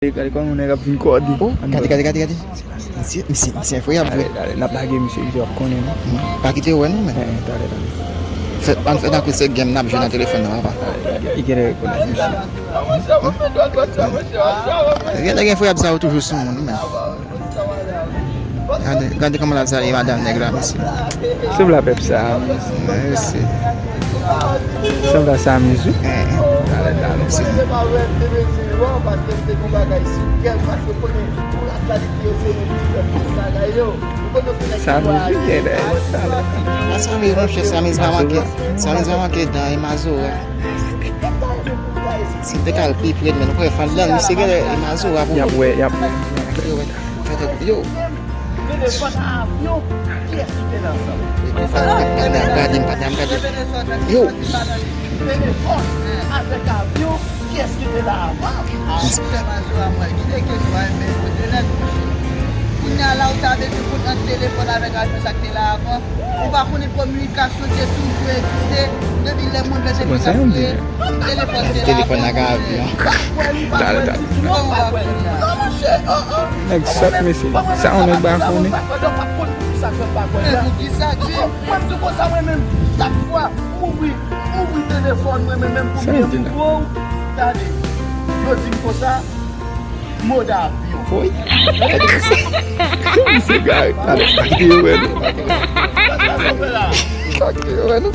Kali kau nak bin kau di. Oh, kati. Misi foi abwe. Nak lagi misi jawab kau ni. Pa kite wen men. Tak ada. Fait an ku se game na jona telefon na pa. Ikere kau nak misi. Gen foi absa toujours son monde men. Gade como la sali madame negra misi. Sebelah Pepsa. Merci. Sebelah Samizu. Tak misi. Samizu je dah. Samiz roche, Samiz mama ke da Imazura. Si te kal pipi men ko e fan lan misi ke Imazura. Yap. Yo. Yo. Qu'est-ce qui était là? On a là où tu avais pu prendre un téléphone avec un peu ça qui est là avant. On va connaître communication, c'est toujours existé. Depuis les mondes de Téléphone à grave. Exact misi. Ça on est bas kau ni. Foi? Misi guy. Tak ada. Tak ada.